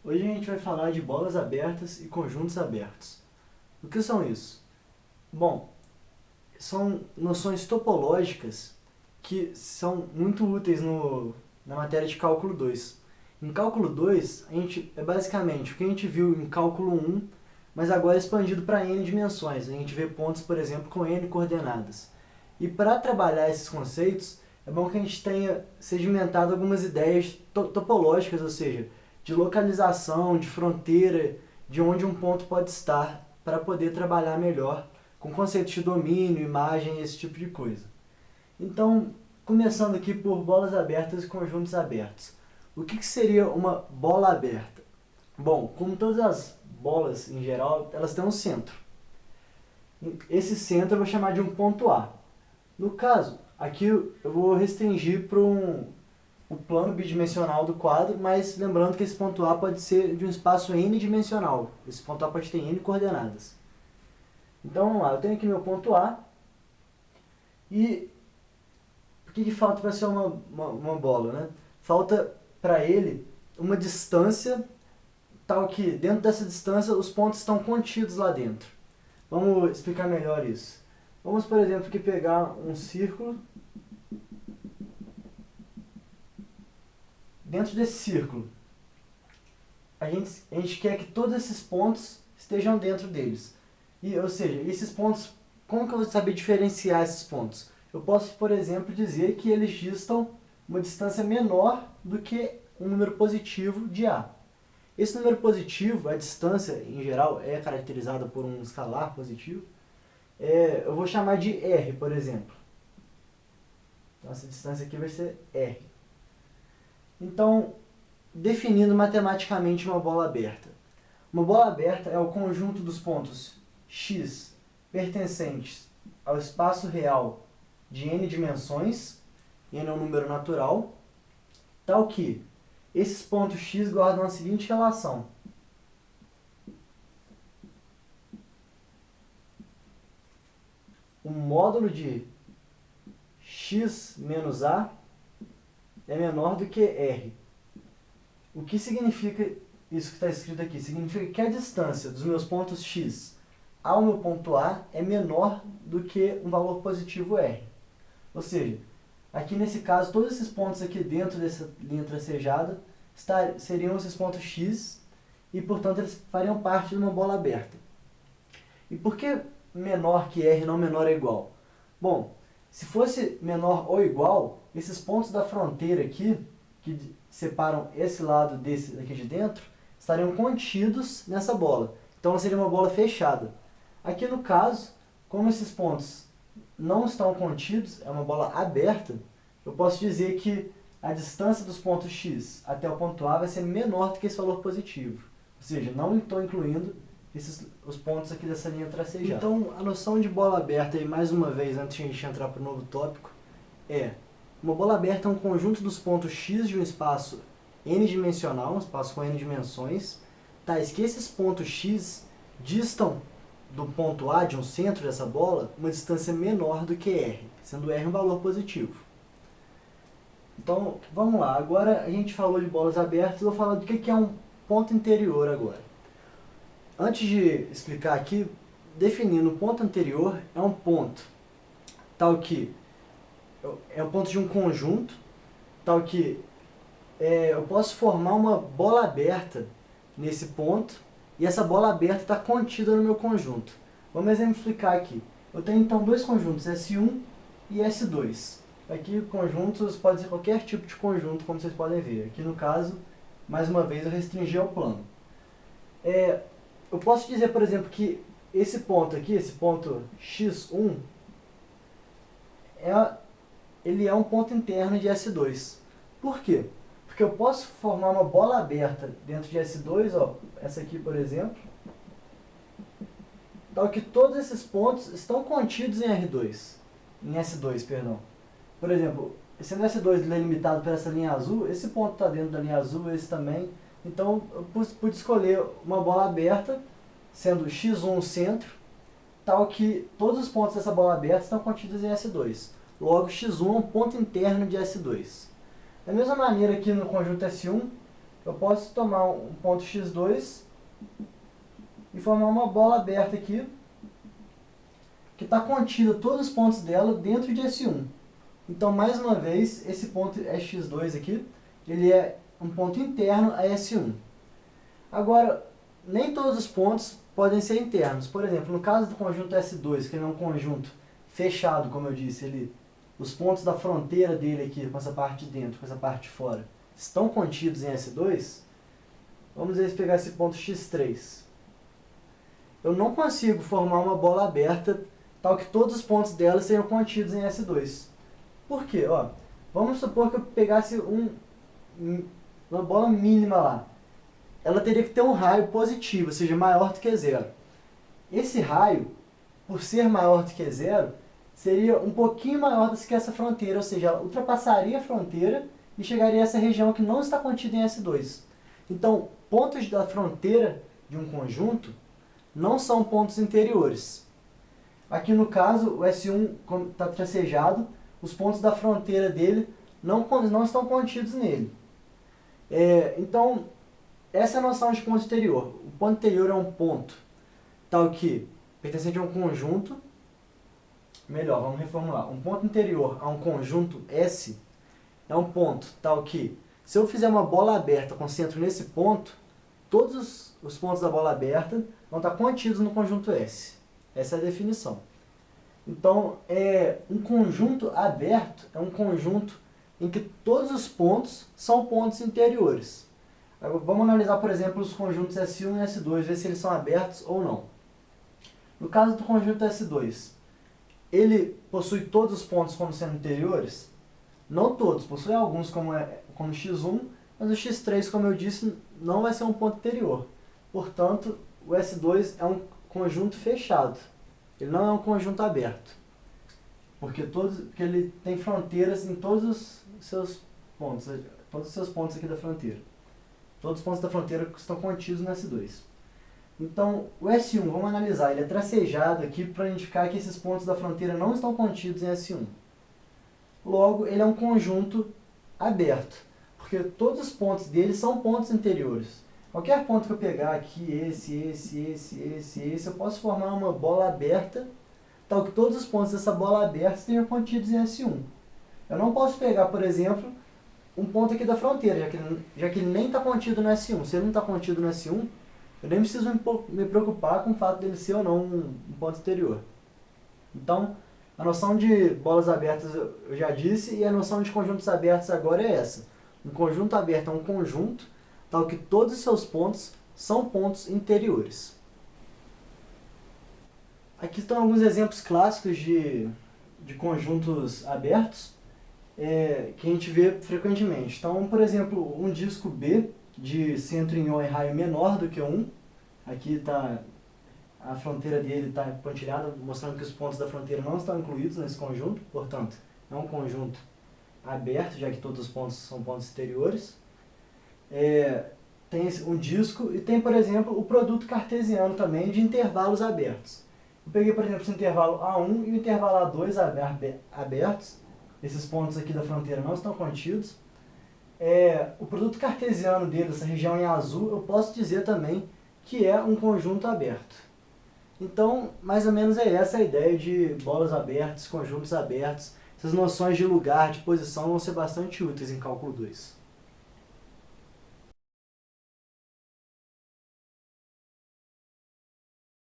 Hoje a gente vai falar de bolas abertas e conjuntos abertos. O que são isso? Bom, são noções topológicas que são muito úteis na matéria de cálculo 2. Em cálculo 2, é basicamente o que a gente viu em cálculo 1, mas agora expandido para n dimensões. A gente vê pontos, por exemplo, com n coordenadas. E para trabalhar esses conceitos, é bom que a gente tenha sedimentado algumas ideias topológicas, ou seja, de localização, de fronteira, de onde um ponto pode estar, para poder trabalhar melhor com conceitos de domínio, imagem, esse tipo de coisa. Então, começando aqui por bolas abertas e conjuntos abertos. O que seria uma bola aberta? Bom, como todas as bolas em geral, elas têm um centro. Esse centro eu vou chamar de um ponto A. No caso, aqui eu vou restringir para o plano bidimensional do quadro, mas lembrando que esse ponto A pode ser de um espaço n-dimensional. Esse ponto A pode ter n coordenadas. Então vamos lá, eu tenho aqui meu ponto A. E o que falta para ser uma bola, né? Falta para ele uma distância tal que dentro dessa distância os pontos estão contidos lá dentro. Vamos explicar melhor isso. Vamos, por exemplo, aqui pegar um círculo. Dentro desse círculo, a gente quer que todos esses pontos estejam dentro deles. Ou seja, esses pontos, como que eu vou saber diferenciar esses pontos? Eu posso, por exemplo, dizer que eles distam uma distância menor do que um número positivo de A. Esse número positivo, a distância em geral é caracterizada por um escalar positivo. Eu vou chamar de R, por exemplo. Então essa distância aqui vai ser R. Então, definindo matematicamente uma bola aberta. Uma bola aberta é o conjunto dos pontos x pertencentes ao espaço real de n dimensões, n é um número natural, tal que esses pontos x guardam a seguinte relação. O módulo de x menos a é menor do que R. O que significa isso que está escrito aqui? Significa que a distância dos meus pontos x ao meu ponto A é menor do que um valor positivo R. Ou seja, aqui nesse caso, todos esses pontos aqui dentro dessa linha tracejada seriam esses pontos x e, portanto, eles fariam parte de uma bola aberta. E por que menor que R não menor ou igual? Bom, se fosse menor ou igual, esses pontos da fronteira aqui, que separam esse lado desse aqui de dentro, estariam contidos nessa bola. Então seria uma bola fechada. Aqui no caso, como esses pontos não estão contidos, é uma bola aberta, eu posso dizer que a distância dos pontos x até o ponto A vai ser menor do que esse valor positivo. Ou seja, não estou incluindo os pontos aqui dessa linha tracejada. Então, a noção de bola aberta, e mais uma vez, antes de a gente entrar para o novo tópico, uma bola aberta é um conjunto dos pontos x de um espaço n-dimensional, um espaço com n dimensões, tais que esses pontos x distam do ponto A, de um centro dessa bola, uma distância menor do que R, sendo R um valor positivo. Então, vamos lá. Agora a gente falou de bolas abertas, eu vou falar do que é um ponto interior agora. Antes de explicar aqui, definindo o ponto anterior, é um ponto tal que é um ponto de um conjunto, tal que eu posso formar uma bola aberta nesse ponto, e essa bola aberta está contida no meu conjunto. Vamos exemplificar aqui. Eu tenho então dois conjuntos, S1 e S2. Aqui conjuntos pode ser qualquer tipo de conjunto, como vocês podem ver. Aqui no caso, mais uma vez, eu restringi ao plano. Eu posso dizer, por exemplo, que esse ponto aqui, esse ponto x1, ele é um ponto interno de S2. Por quê? Porque eu posso formar uma bola aberta dentro de S2, essa aqui, por exemplo, tal que todos esses pontos estão contidos em S2, perdão. Por exemplo, sendo S2 delimitado por essa linha azul, esse ponto está dentro da linha azul, esse também. Então, eu pude escolher uma bola aberta, sendo x1 o centro, tal que todos os pontos dessa bola aberta estão contidos em S2. Logo, x1 é um ponto interno de S2. Da mesma maneira aqui no conjunto S1, eu posso tomar um ponto x2 e formar uma bola aberta aqui, que está contida todos os pontos dela dentro de S1. Então, mais uma vez, esse ponto x2 aqui, ele é um ponto interno a S1. Agora, nem todos os pontos podem ser internos. Por exemplo, no caso do conjunto S2, que ele é um conjunto fechado, como eu disse, os pontos da fronteira dele aqui, com essa parte de dentro, com essa parte de fora, estão contidos em S2, vamos pegar esse ponto x3. Eu não consigo formar uma bola aberta tal que todos os pontos dela sejam contidos em S2. Por quê? Ó, vamos supor que eu pegasse uma bola mínima lá. Ela teria que ter um raio positivo, ou seja, maior do que zero. Esse raio, por ser maior do que zero, seria um pouquinho maior do que essa fronteira, ou seja, ela ultrapassaria a fronteira e chegaria a essa região que não está contida em S2. Então, pontos da fronteira de um conjunto não são pontos interiores. Aqui no caso, o S1 está tracejado, os pontos da fronteira dele não estão contidos nele. Então, essa é a noção de ponto interior. O ponto interior é um ponto tal que, pertencente a um conjunto, melhor, vamos reformular. Um ponto interior a um conjunto S é um ponto tal que, se eu fizer uma bola aberta com centro nesse ponto, todos os pontos da bola aberta vão estar contidos no conjunto S. Essa é a definição. Então, um conjunto aberto é um conjunto em que todos os pontos são pontos interiores. Agora, vamos analisar, por exemplo, os conjuntos S1 e S2, ver se eles são abertos ou não. No caso do conjunto S2, ele possui todos os pontos como sendo interiores? Não todos, possui alguns como x1, mas o x3, como eu disse, não vai ser um ponto interior. Portanto, o S2 é um conjunto fechado. Ele não é um conjunto aberto. Porque ele tem fronteiras em todos os seus pontos aqui da fronteira. Todos os pontos da fronteira estão contidos no S2. Então, o S1, vamos analisar, ele é tracejado aqui para indicar que esses pontos da fronteira não estão contidos em S1. Logo, ele é um conjunto aberto, porque todos os pontos dele são pontos interiores. Qualquer ponto que eu pegar aqui, esse, eu posso formar uma bola aberta, tal que todos os pontos dessa bola aberta estejam contidos em S1. Eu não posso pegar, por exemplo, um ponto aqui da fronteira, já que ele nem está contido no S1. Se ele não está contido no S1, eu nem preciso me preocupar com o fato dele ser ou não um ponto interior. Então, a noção de bolas abertas eu já disse, e a noção de conjuntos abertos agora é essa. Um conjunto aberto é um conjunto, tal que todos os seus pontos são pontos interiores. Aqui estão alguns exemplos clássicos de conjuntos abertos que a gente vê frequentemente. Então, por exemplo, um disco B de centro em O e raio menor do que 1. Aqui está a fronteira dele está pontilhada, mostrando que os pontos da fronteira não estão incluídos nesse conjunto. Portanto, é um conjunto aberto, já que todos os pontos são pontos exteriores. Tem um disco e tem, por exemplo, o produto cartesiano também de intervalos abertos. Eu peguei, por exemplo, esse intervalo A1 e o intervalo A2 abertos. Esses pontos aqui da fronteira não estão contidos. O produto cartesiano dele, essa região em azul, eu posso dizer também que é um conjunto aberto. Então, mais ou menos é essa a ideia de bolas abertas, conjuntos abertos. Essas noções de lugar, de posição vão ser bastante úteis em cálculo 2.